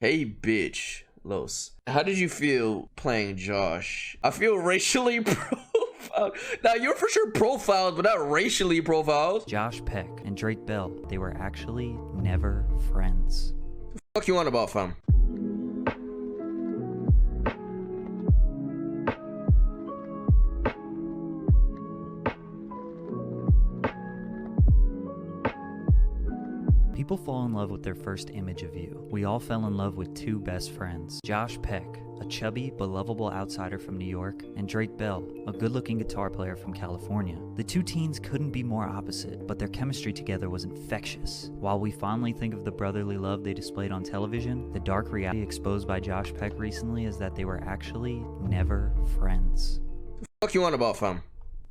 Hey, bitch. Los. How did you feel playing Josh? I feel racially profiled. Now, you're for sure profiled, but not racially profiled. Josh Peck and Drake Bell, they were actually never friends. What the fuck you on about, fam? People fall in love with their first image of you. We all fell in love with two best friends. Josh Peck, a chubby but lovable outsider from New York, and Drake Bell, a good-looking guitar player from California. The two teens couldn't be more opposite, but their chemistry together was infectious. While we fondly think of the brotherly love they displayed on television, the dark reality exposed by Josh Peck recently is that they were actually never friends. What the fuck you on about, fam?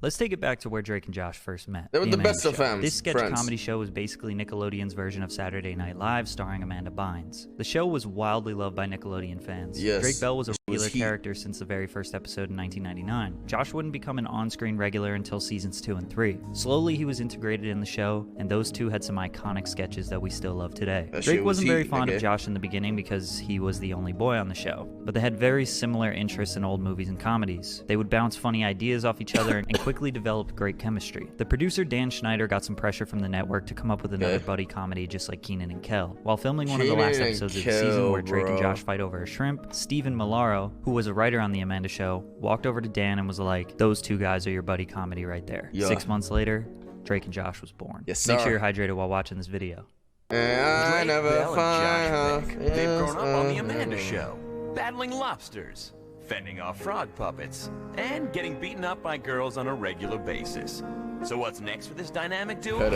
Let's take it back to where Drake and Josh first met. They were the best of fams. This sketch comedy show was basically Nickelodeon's version of Saturday Night Live starring Amanda Bynes. The show was wildly loved by Nickelodeon fans. Yes. Drake Bell was a regular character since the very first episode in 1999. Josh wouldn't become an on-screen regular until seasons 2 and 3. Slowly, he was integrated in the show, and those two had some iconic sketches that we still love today. Drake wasn't very fond of Josh in the beginning because he was the only boy on the show, but they had very similar interests in old movies and comedies. They would bounce funny ideas off each other and quickly developed great chemistry. The producer Dan Schneider got some pressure from the network to come up with another buddy comedy just like Kenan and Kel. While filming one of the last episodes of the season where Drake and Josh fight over a shrimp, Stephen Malaro, who was a writer on The Amanda Show, walked over to Dan and was like, "Those two guys are your buddy comedy right there." 6 months later, Drake and Josh was born. Yes, sir. Make sure you're hydrated while watching this video. I never find her. They've grown up on The Amanda Show, battling lobsters, fending off frog puppets, and getting beaten up by girls on a regular basis. So what's next for this dynamic duo?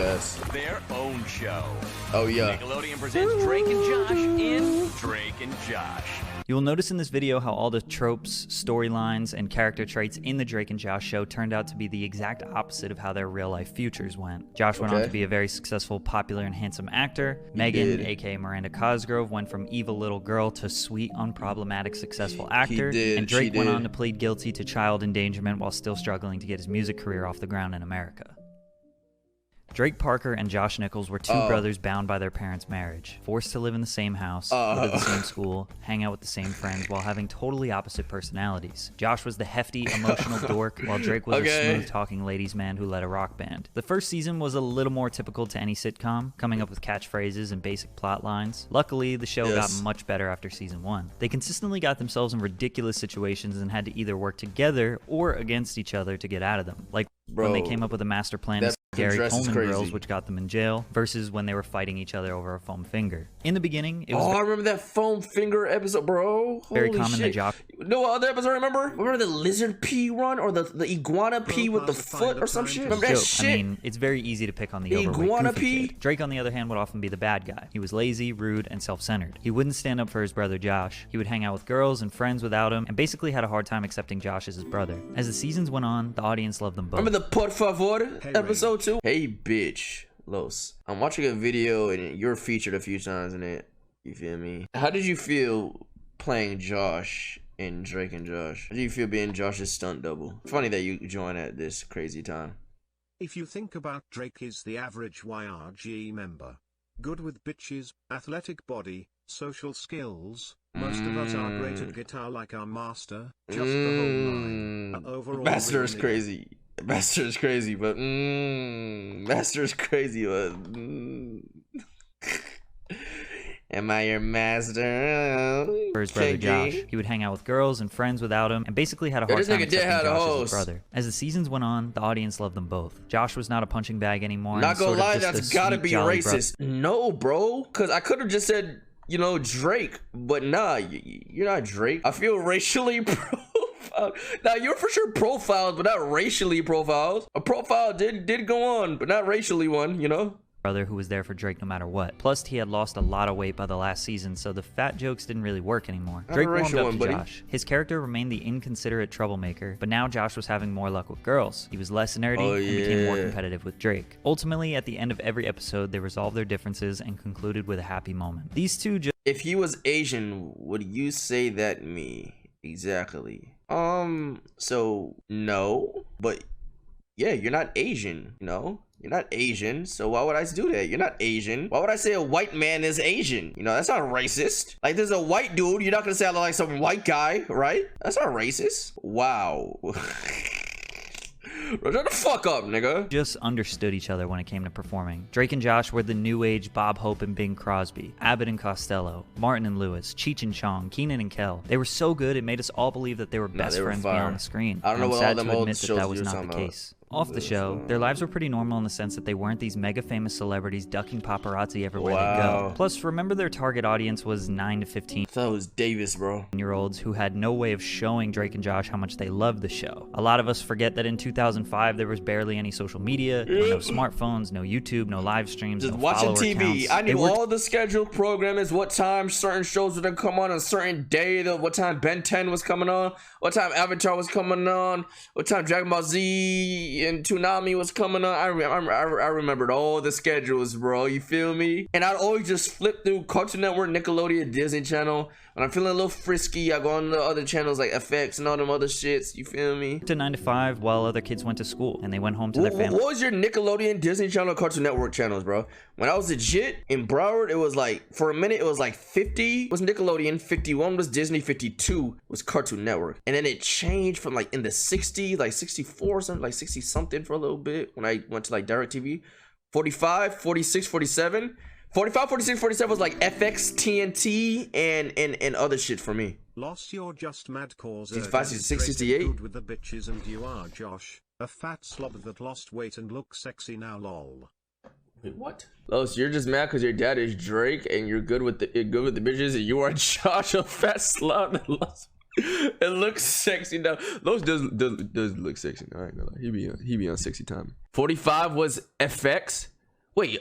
Their own show. Oh yeah. Nickelodeon presents Drake and Josh in Drake and Josh. You will notice in this video how all the tropes, storylines, and character traits in the Drake and Josh show turned out to be the exact opposite of how their real-life futures went. Josh went on to be a very successful, popular, and handsome actor. Megan, aka Miranda Cosgrove, went from evil little girl to sweet, unproblematic, successful actor. And Drake went on to plead guilty to child endangerment while still struggling to get his music career off the ground in America. Drake Parker and Josh Nichols were two brothers bound by their parents' marriage, forced to live in the same house, go to the same school, hang out with the same friends while having totally opposite personalities. Josh was the hefty, emotional dork, while Drake was a smooth-talking ladies' man who led a rock band. The first season was a little more typical to any sitcom, coming up with catchphrases and basic plot lines. Luckily, the show got much better after season 1. They consistently got themselves in ridiculous situations and had to either work together or against each other to get out of them, like when they came up with a master plan to Gary Coleman girls, which got them in jail, versus when they were fighting each other over a foam finger. In the beginning, it was I remember that foam finger episode, bro. Very common that Josh... No other episode, remember the lizard pee run or the iguana pee with the foot or some shit? Remember that shit? I mean, it's very easy to pick on the overweight iguana goofy kid. Drake, on the other hand, would often be the bad guy. He was lazy, rude, and self-centered. He wouldn't stand up for his brother Josh. He would hang out with girls and friends without him, and basically had a hard time accepting Josh as his brother. As the seasons went on, the audience loved them both. Remember the Por Favor episode too? Hey, bitch. Los. I'm watching a video and you're featured a few times in it. You feel me? How did you feel playing Josh in Drake and Josh? How do you feel being Josh's stunt double? Funny that you joined at this crazy time. If you think about Drake is the average YRG member. Good with bitches, athletic body, social skills. Most of us are great at guitar like our master. Just the whole line. Overall, Master is crazy. Master is crazy, but Master is crazy, but am I your master? For his brother Josh, he would hang out with girls and friends without him, and basically had a hard time accepting Josh as his brother. As the seasons went on, the audience loved them both. Josh was not a punching bag anymore. Not gonna lie, that's gotta be racist. No, bro, because I could have just said, you know, Drake, but nah, you're not Drake. I feel racially profiled. Now, you're for sure profiled, but not racially profiled. A profile did go on, but not racially one, you know? Brother who was there for Drake no matter what. Plus, he had lost a lot of weight by the last season, so the fat jokes didn't really work anymore. Drake warmed up to Josh. His character remained the inconsiderate troublemaker, but now Josh was having more luck with girls. He was less nerdy and became more competitive with Drake. Ultimately, at the end of every episode, they resolved their differences and concluded with a happy moment. These two just... If he was Asian, would you say that me? Exactly. So, no, but yeah, you're not Asian, you know? You're not Asian, so why would I do that? You're not Asian. Why would I say a white man is Asian? You know, that's not racist. Like, there's a white dude, you're not gonna say I look like some white guy, right? That's not racist. Wow. Shut the fuck up, nigga. Just understood each other when it came to performing. Drake and Josh were the new age Bob Hope and Bing Crosby, Abbott and Costello, Martin and Lewis, Cheech and Chong, Keenan and Kel. They were so good it made us all believe that they were best friends beyond the screen. I don't know what all them old shows that was not the case. Off the show, their lives were pretty normal in the sense that they weren't these mega famous celebrities ducking paparazzi everywhere they go. Plus, remember their target audience was 9 to 15. I thought it was Davis, bro. Year-olds who had no way of showing Drake and Josh how much they loved the show. A lot of us forget that in 2005 there was barely any social media, no smartphones, no YouTube, no live streams, just no watching TV. Accounts. I knew all the scheduled programming, what time certain shows would come on a certain day, what time Ben 10 was coming on, what time Avatar was coming on, what time Dragon Ball Z and Toonami was coming on. I remembered all the schedules, bro. You feel me? And I'd always just flip through Cartoon Network, Nickelodeon, Disney Channel. When I'm feeling a little frisky, I go on the other channels like FX and all them other shits. You feel me? To 9 to 5 while other kids went to school and they went home to their family. What was your Nickelodeon, Disney Channel, Cartoon Network channels, bro? When I was legit in Broward, it was like, for a minute, it was like 50 was Nickelodeon, 51 was Disney, 52 was Cartoon Network. And then it changed from like in the 60s, like 64 or something, like 60 something for a little bit when I went to like DirecTV. 45, 46, 47. 45, 46, 47 was like FX, TNT, and other shit for me. Lost your just mad cause. 65, 66, 68. Good with the bitches and you are Josh, a fat slob that lost weight and looks sexy now, lol. Wait, what? Oh, so you're just mad because your dad is Drake and you're good with the bitches and you are Josh, a fat slob that lost. It looks sexy now. Those does look sexy now. I ain't gonna lie. He be on sexy time. 45 was FX. Wait.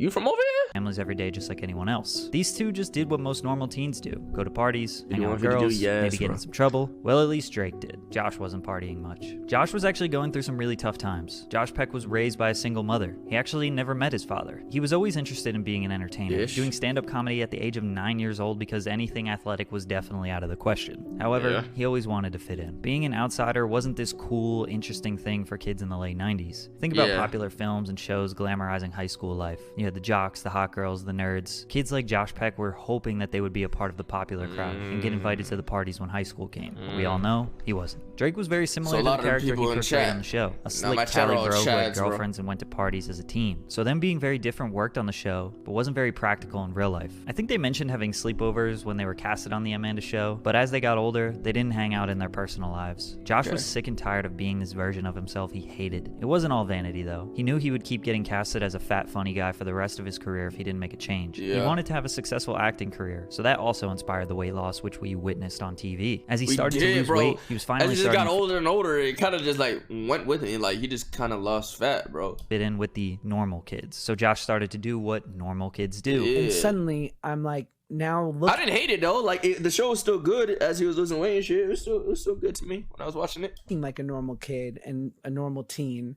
You from over here? Families every day just like anyone else. These two just did what most normal teens do. Go to parties, hang out with girls, maybe get in some trouble. Well, at least Drake did. Josh wasn't partying much. Josh was actually going through some really tough times. Josh Peck was raised by a single mother. He actually never met his father. He was always interested in being an entertainer, doing stand-up comedy at the age of 9 years old because anything athletic was definitely out of the question. However, he always wanted to fit in. Being an outsider wasn't this cool, interesting thing for kids in the late 90s. Think about popular films and shows glamorizing high school life. You had the jocks, the hot girls, the nerds. Kids like Josh Peck were hoping that they would be a part of the popular crowd and get invited to the parties when high school came. But we all know he wasn't. Drake was very similar to the character he portrayed on the show. A slick Cali bro who had girlfriends and went to parties as a teen. So them being very different worked on the show, but wasn't very practical in real life. I think they mentioned having sleepovers when they were casted on the Amanda show, but as they got older, they didn't hang out in their personal lives. Josh was sick and tired of being this version of himself he hated. It wasn't all vanity though. He knew he would keep getting casted as a fat funny guy for the rest of his career if he didn't make a change. He wanted to have a successful acting career, so that also inspired the weight loss which we witnessed on TV. As he started to lose weight, he was finally as he just got older and older, it kind of just like went with it. Like he just kind of lost fat, bro. Fit in with the normal kids. So Josh started to do what normal kids do. And suddenly I'm like, now look. I didn't hate it though. Like the show was still good as he was losing weight and shit. It was still good to me when I was watching it. Like a normal kid and a normal teen,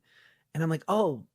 and I'm like, oh,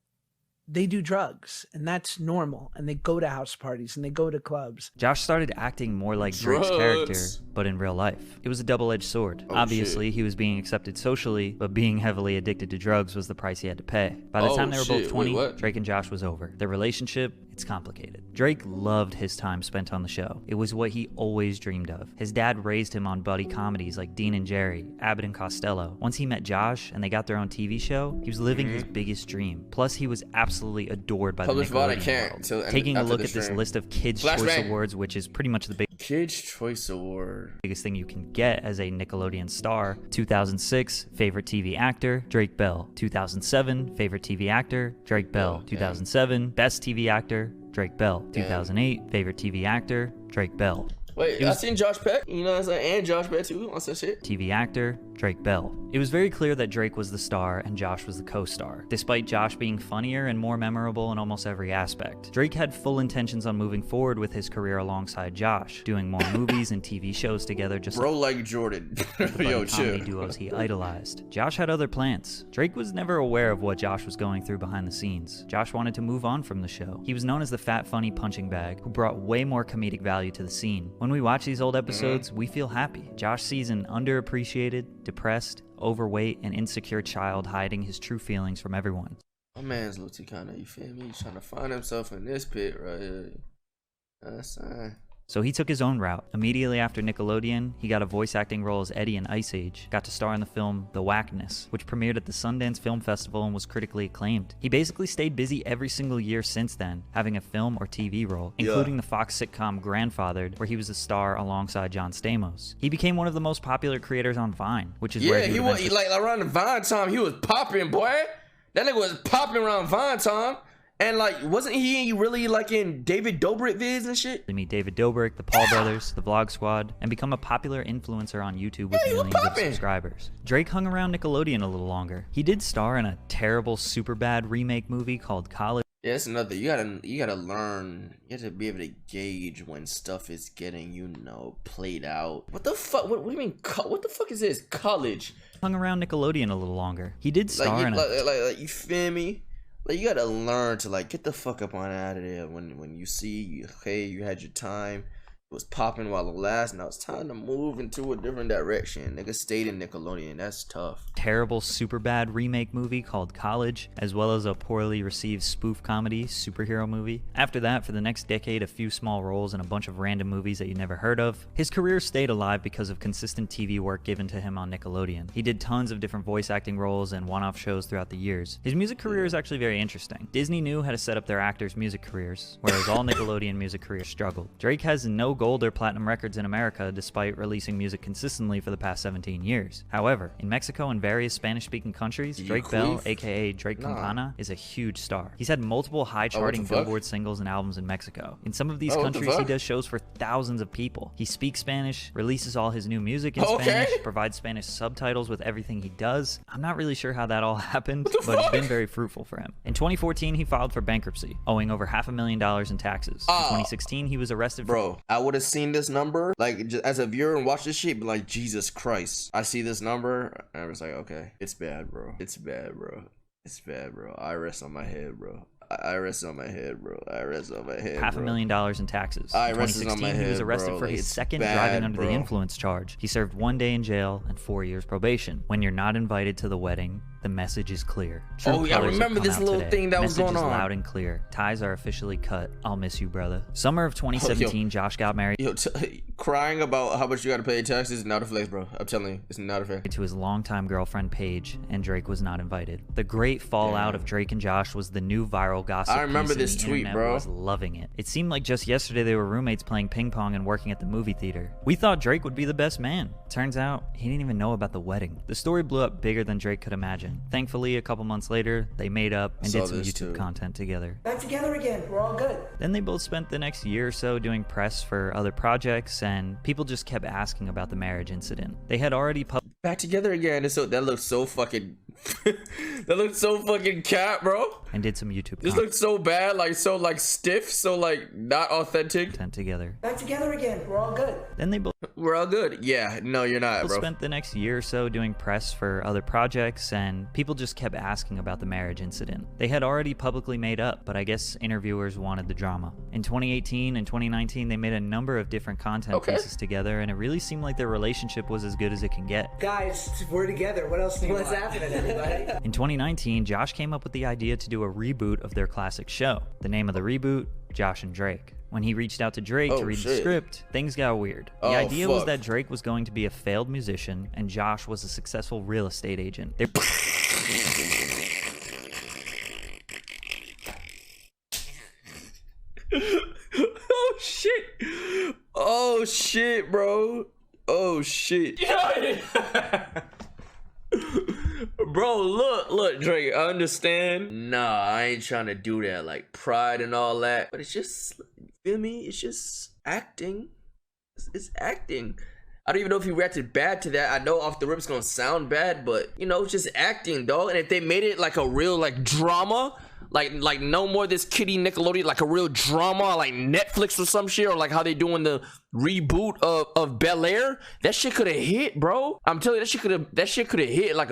they do drugs and that's normal, and they go to house parties and they go to clubs. Josh started acting more like Drake's character, but in real life. It was a double-edged sword. Obviously, he was being accepted socially, but being heavily addicted to drugs was the price he had to pay. By the time they were both 20, Drake and Josh was over. Their relationship, it's complicated. Drake loved his time spent on the show. It was what he always dreamed of. His dad raised him on buddy comedies like Dean and Jerry, Abbott and Costello. Once he met Josh and they got their own TV show, he was living his biggest dream. Plus, he was absolutely adored by the Nickelodeon world. Taking a look at this list of Kids' Choice Awards, which is pretty much the Kids' Choice Award. biggest thing you can get as a Nickelodeon star. 2006, favorite TV actor, Drake Bell. 2007, favorite TV actor, Drake Bell. 2007, best TV actor, Drake Bell. 2008, favorite TV actor, Drake Bell. Wait, I seen Josh Peck, you know what I'm saying, and Josh Peck too on some shit. TV actor, Drake Bell. It was very clear that Drake was the star and Josh was the co-star, despite Josh being funnier and more memorable in almost every aspect. Drake had full intentions on moving forward with his career alongside Josh, doing more movies and TV shows together, just like Jordan. Yo, comedy duos he idolized. Josh had other plans. Drake was never aware of what Josh was going through behind the scenes. Josh wanted to move on from the show. He was known as the fat funny punching bag who brought way more comedic value to the scene. When we watch these old episodes, we feel happy. Josh sees an underappreciated, depressed, overweight, and insecure child hiding his true feelings from everyone. My man's looked kind of, you feel me? He's trying to find himself in this pit right here. That's So he took his own route. Immediately after Nickelodeon, he got a voice acting role as Eddie in Ice Age, got to star in the film The Whackness, which premiered at the Sundance Film Festival and was critically acclaimed. He basically stayed busy every single year since then, having a film or TV role, including the Fox sitcom Grandfathered, where he was a star alongside John Stamos. He became one of the most popular creators on Vine, which is where he was like around the Vine time, he was popping, boy. That nigga was popping around Vine time. And like, wasn't he really like in David Dobrik vids and shit? To meet David Dobrik, the Paul Brothers, the Vlog Squad, and become a popular influencer on YouTube with millions of subscribers. Drake hung around Nickelodeon a little longer. He did star in a terrible Superbad remake movie called College. Yeah, that's another. You gotta learn. You have to be able to gauge when stuff is getting, you know, played out. What the fuck? What do you mean? What the fuck is this? College. Hung around Nickelodeon a little longer. He did star in like you feel me? Like, you gotta learn to like get the fuck up on out of there when you see, hey, you had your time, it was popping while it lasted, now it's time to move into a different direction. Nigga stayed in Nickelodeon, that's tough. Terrible Superbad remake movie called College, as well as a poorly received spoof comedy superhero movie. After that, for the next decade, a few small roles in a bunch of random movies that you never heard of. His career stayed alive because of consistent TV work given to him on Nickelodeon. He did tons of different voice acting roles and one-off shows throughout the years. His music career is actually very interesting. Disney knew how to set up their actors' music careers, whereas all Nickelodeon music careers struggled. Drake has no gold or platinum records in America despite releasing music consistently for the past 17 years. However, in Mexico and various Spanish-speaking countries, Drake Bell, aka Drake Campana, is a huge star. He's had multiple high-charting Billboard singles and albums in Mexico. In some of these countries, he does shows for thousands of people. He speaks Spanish, releases all his new music in Spanish, provides Spanish subtitles with everything he does. I'm not really sure how that all happened, but it's been very fruitful for him. In 2014, he filed for bankruptcy, owing over $500,000 in taxes. In 2016, he was arrested for— I would have seen this number, like, just as a viewer and watch this shit, but like, Jesus Christ. I see this number, and I was like, okay, it's bad, bro. It's bad, bro. It's bad, bro. I rest on my head, bro. I rest on my head, bro. I rest on my head, $500,000 in taxes. In 2016, he was arrested for his second driving under the influence charge. He served 1 day in jail and 4 years probation. When you're not invited to the wedding, the message is clear. I remember this little thing that was going on. Message is loud and clear. Ties are officially cut. I'll miss you, brother. Summer of 2017, Josh got married. Crying about how much you got to pay taxes is not a flex, bro. I'm telling you, it's not a flex. To his longtime girlfriend Paige, and Drake was not invited. The great fallout of Drake and Josh was the new viral gossip. I remember this tweet, bro. Was loving it. It seemed like just yesterday they were roommates playing ping pong and working at the movie theater. We thought Drake would be the best man. Turns out he didn't even know about the wedding. The story blew up bigger than Drake could imagine. Thankfully, a couple months later, they made up and did some YouTube content together. Back together again. We're all good. Then they both spent the next year or so doing press for other projects, and people just kept asking about the marriage incident. They had already back together again. That looks so fucking that looks so fucking cat, bro. And did some YouTube this looks so bad, like so like stiff, so like not authentic. Together. Back together again. We're all good. Then they both we're all good. Yeah, no, you're not, bro. Spent the next year or so doing press for other projects, and people just kept asking about the marriage incident. They had already publicly made up, but I guess interviewers wanted the drama. In 2018 and 2019, they made a number of different content pieces together, and it really seemed like their relationship was as good as it can get. Guys, we're together. What else do you want? What's happening, everybody? In 2019, Josh came up with the idea to do a reboot of their classic show. The name of the reboot, Josh and Drake. When he reached out to Drake to read the script, things got weird. The idea was that Drake was going to be a failed musician and Josh was a successful real estate agent. Oh shit! Oh shit, bro! Oh shit! Bro, look, Drake, I understand. Nah, I ain't trying to do that, like pride and all that. But it's just, feel me? It's just acting. It's acting. I don't even know if he reacted bad to that. I know off the rip it's gonna sound bad, but you know, it's just acting, dog. And if they made it like a real like drama, like no more this kiddie Nickelodeon, like a real drama, like Netflix or some shit, or like how they doing the reboot of Bel Air, that shit could have hit, bro. I'm telling you, that shit could have hit like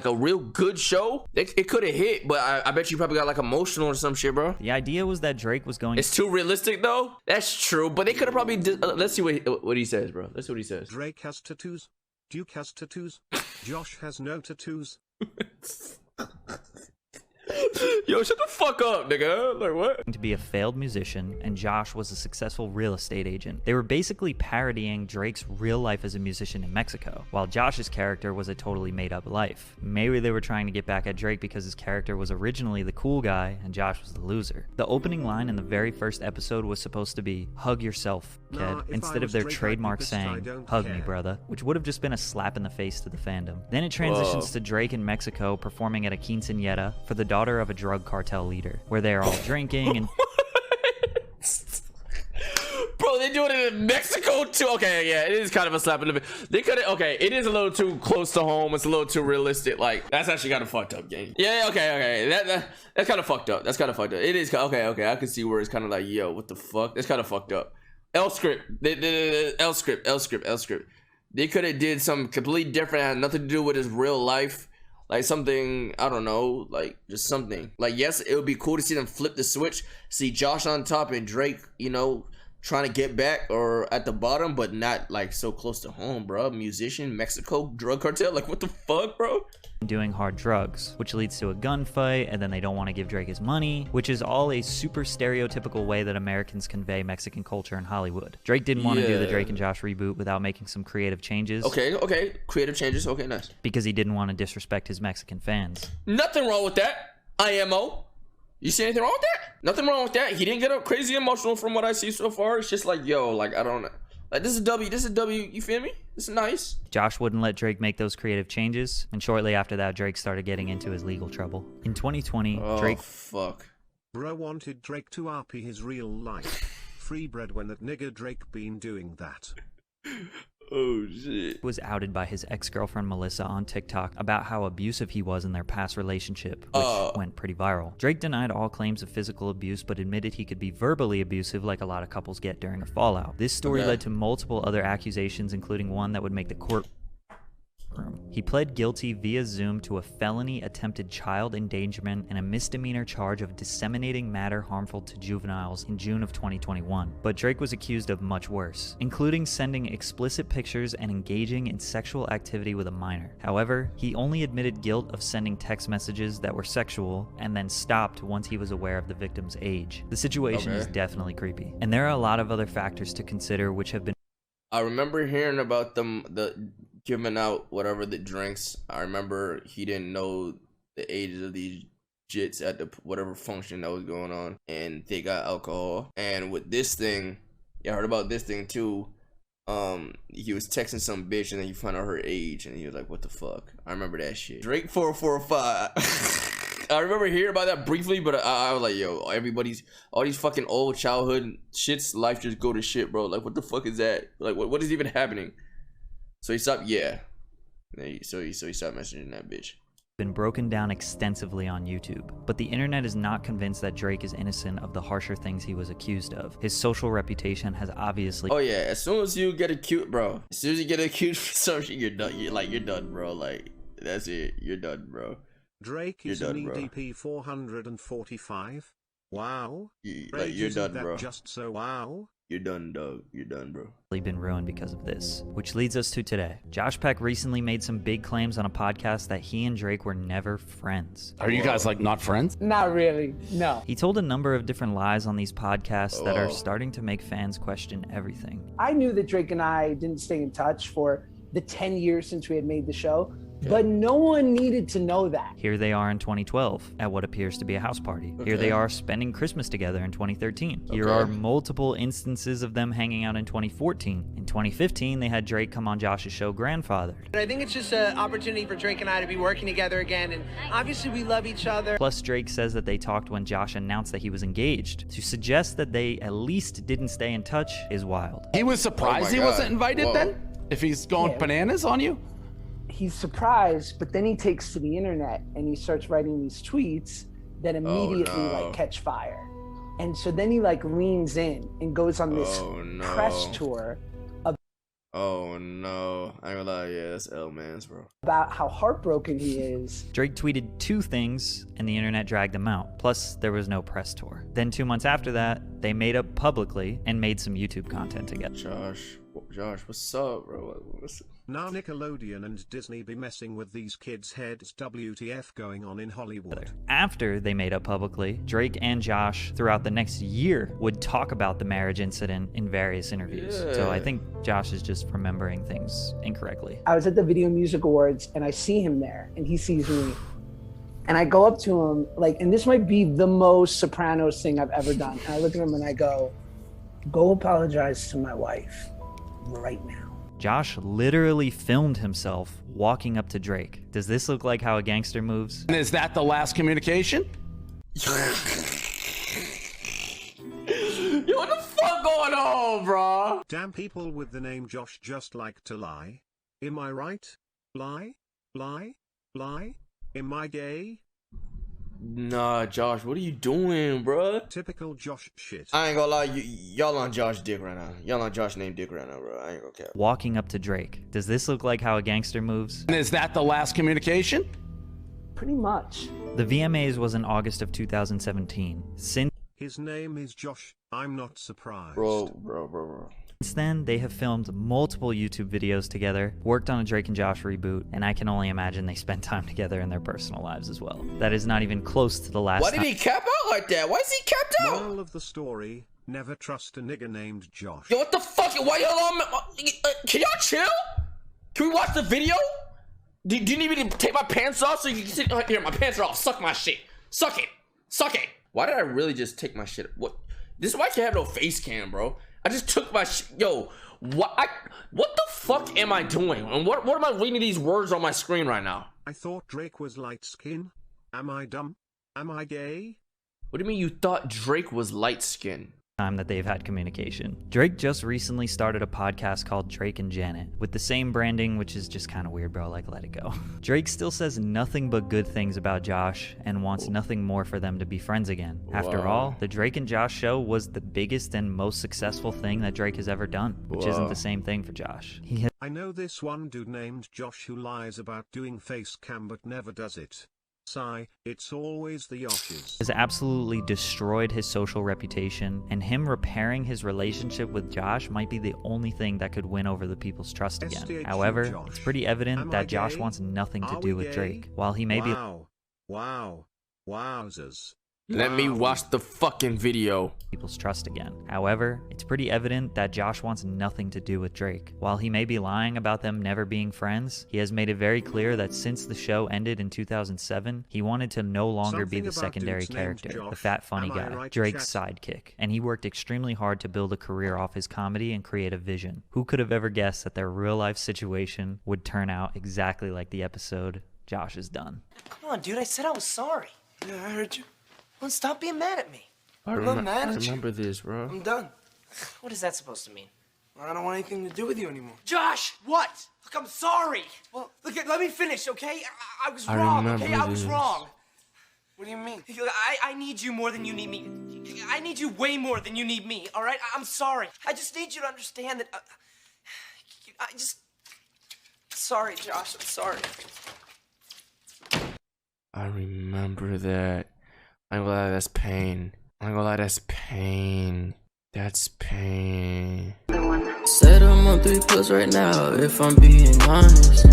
a real good show. It could have hit, but I bet you probably got like emotional or some shit, bro. The idea was that Drake was going. It's too realistic though. That's true, but they could have probably. Let's see what he says, bro. Let's see what he says. Drake has tattoos. Duke has tattoos. Josh has no tattoos. Yo, shut the fuck up, nigga. Like, what? To be a failed musician, and Josh was a successful real estate agent. They were basically parodying Drake's real life as a musician in Mexico, while Josh's character was a totally made-up life. Maybe they were trying to get back at Drake because his character was originally the cool guy and Josh was the loser. The opening line in the very first episode was supposed to be, "Hug yourself, kid," instead of their trademark saying, "Hug me, brother," which would have just been a slap in the face to the fandom. Then it transitions to Drake in Mexico performing at a quinceañera for the daughter of a drug cartel leader, where they're all drinking and Bro, they doing it in Mexico too. Okay, yeah, it is kind of a slap in the face. They could have. Okay, it is a little too close to home. It's a little too realistic. Like, that's actually kind of fucked up, gang. Yeah, okay. That's kind of fucked up. That's kind of fucked up. It is okay. I can see where it's kind of like, yo, what the fuck? That's kind of fucked up. L script. L script. They could have did something completely different. Had nothing to do with his real life. Like something, I don't know, like just something. Like, yes, it would be cool to see them flip the switch, see Josh on top and Drake, you know, trying to get back or at the bottom, but not like so close to home, bro. Musician, Mexico, drug cartel, like what the fuck, bro? Doing hard drugs, which leads to a gunfight, and then they don't want to give Drake his money, which is all a super stereotypical way that Americans convey Mexican culture in Hollywood. Drake didn't want to do the Drake and Josh reboot without making some creative changes. Okay, creative changes, okay, nice. Because he didn't want to disrespect his Mexican fans. Nothing wrong with that, IMO. You see anything wrong with that? Nothing wrong with that. He didn't get up crazy emotional from what I see so far. It's just like, yo, like, I don't know. Like, this is W, you feel me? This is nice. Josh wouldn't let Drake make those creative changes, and shortly after that, Drake started getting into his legal trouble. In 2020, Drake... Oh, fuck. Bro wanted Drake to RP his real life. Free bread when that nigga Drake been doing that. Oh, shit. Was outed by his ex-girlfriend Melissa on TikTok about how abusive he was in their past relationship, which went pretty viral. Drake denied all claims of physical abuse, but admitted he could be verbally abusive like a lot of couples get during a fallout. This story led to multiple other accusations, including one that would make the court room. He pled guilty via Zoom to a felony attempted child endangerment and a misdemeanor charge of disseminating matter harmful to juveniles in June of 2021. But Drake was accused of much worse, including sending explicit pictures and engaging in sexual activity with a minor. However, he only admitted guilt of sending text messages that were sexual and then stopped once he was aware of the victim's age. The situation is definitely creepy. And there are a lot of other factors to consider which have been... I remember hearing about the giving out whatever the drinks. I remember he didn't know the ages of these jits at the whatever function that was going on, and they got alcohol. And with this thing, I heard about this thing too. He was texting some bitch and then he found out her age and he was like, what the fuck? I remember that shit. Drake 445. I remember hearing about that briefly, but I was like, yo, all these fucking old childhood shits, life just go to shit, bro. Like, what the fuck is that? Like, what is even happening? So he stopped, so he stopped messaging that bitch. Been broken down extensively on YouTube, but the internet is not convinced that Drake is innocent of the harsher things he was accused of. His social reputation has obviously... Oh yeah, as soon as you get accused, bro. As soon as you get accused for something, you're done. You're done, bro. Like, that's it. You're done, bro. Drake is an EDP 445. Wow. You're done, bro. Just so wow. You're done, dog. You're done, bro. Been ruined because of this, which leads us to today. Josh Peck recently made some big claims on a podcast that he and Drake were never friends. Are you guys like not friends? Not really, no. He told a number of different lies on these podcasts that are starting to make fans question everything. I knew that Drake and I didn't stay in touch for the 10 years since we had made the show. But no one needed to know that. Here they are in 2012 at what appears to be a house party. Here they are spending Christmas together in 2013. Here are multiple instances of them hanging out in 2014. In 2015, they had Drake come on Josh's show, Grandfathered. I think it's just an opportunity for Drake and I to be working together again, and obviously we love each other. Plus, Drake says that they talked when Josh announced that he was engaged. To suggest that they at least didn't stay in touch is wild. He was surprised he wasn't invited then? If he's going bananas on you? He's surprised, but then he takes to the internet and he starts writing these tweets that immediately like catch fire. And so then he like leans in and goes on this press tour of I ain't gonna lie, yeah, that's L-Mans, bro. About how heartbroken he is. Drake tweeted two things and the internet dragged them out. Plus, there was no press tour. Then 2 months after that, they made up publicly and made some YouTube content together. Josh, Josh, what's up, bro? Now Nickelodeon and Disney be messing with these kids' heads. WTF going on in Hollywood? After they made up publicly, Drake and Josh throughout the next year would talk about the marriage incident in various interviews. Yeah. So I think Josh is just remembering things incorrectly. I was at the Video Music Awards and I see him there and he sees me. And I go up to him, like, and this might be the most Sopranos thing I've ever done. And I look at him and I go apologize to my wife right now. Josh literally filmed himself walking up to Drake. Does this look like how a gangster moves? And is that the last communication? Yo, what the fuck going on, bro? Damn, people with the name Josh just like to lie. Am I right? Lie? Lie? Lie? Am I gay? Nah, Josh, what are you doing, bruh? Typical Josh shit. I ain't gonna lie, y'all on Josh dick right now. Y'all on Josh name dick right now, bro. I ain't gonna care. Walking up to Drake. Does this look like how a gangster moves? And is that the last communication? Pretty much. The VMAs was in August of 2017. Since his name is Josh, I'm not surprised. Bro. Since then, they have filmed multiple YouTube videos together, worked on a Drake and Josh reboot, and I can only imagine they spend time together in their personal lives as well. That is not even close to the last time. Why did he cap out like that? Why is he capped out? Moral of the story, never trust a nigga named Josh. Yo, what the fuck? Why y'all on... Can y'all chill? Can we watch the video? Do you need me to take my pants off so you can sit... Here, my pants are off. Suck my shit. Suck it. Suck it. Why did I really just take my shit? What? This is why I can't have no face cam, bro. I just took my yo, what the fuck am I doing? And what am I reading these words on my screen right now? I thought Drake was light skin. Am I dumb? Am I gay? What do you mean you thought Drake was light skin? Time that they've had communication. Drake just recently started a podcast called Drake and Janet with the same branding, which is just kind of weird, bro. Like, let it go. Drake still says nothing but good things about Josh and wants nothing more for them to be friends again. After all, the Drake and Josh show was the biggest and most successful thing that Drake has ever done, which isn't the same thing for Josh. I know this one dude named Josh who lies about doing face cam but never does it. Sigh, it's always the Yoshes. Has absolutely destroyed his social reputation, and him repairing his relationship with Josh might be the only thing that could win over the people's trust again. However, it's pretty evident that Josh wants nothing to do with Drake. While he may be... Wowzers. Let me watch the fucking video. People's trust again. However, it's pretty evident that Josh wants nothing to do with Drake. While he may be lying about them never being friends, he has made it very clear that since the show ended in 2007, he wanted to no longer be the secondary character, the fat funny guy, Drake's sidekick. And he worked extremely hard to build a career off his comedy and create a vision. Who could have ever guessed that their real life situation would turn out exactly like the episode Josh has done? Come on, dude, I said I was sorry. Yeah, I heard you. Well, stop being mad at me. I remember this, bro. I'm done. What is that supposed to mean? I don't want anything to do with you anymore. Josh, what? Look, I'm sorry. Well, look, let me finish, okay? I was wrong, okay? I was wrong. What do you mean? I need you more than you need me. I need you way more than you need me, all right? I'm sorry. I just need you to understand that... Sorry, Josh, I'm sorry. I remember that. I ain't gonna lie, that's pain. I ain't gonna lie, that's pain. That's pain. Said I'm on 3+ right now, if I'm being honest.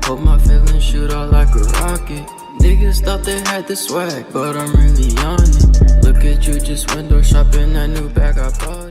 Hope my feelings shoot out like a rocket. Niggas thought they had the swag, but I'm really on it. Look at you just window shopping that new bag I bought.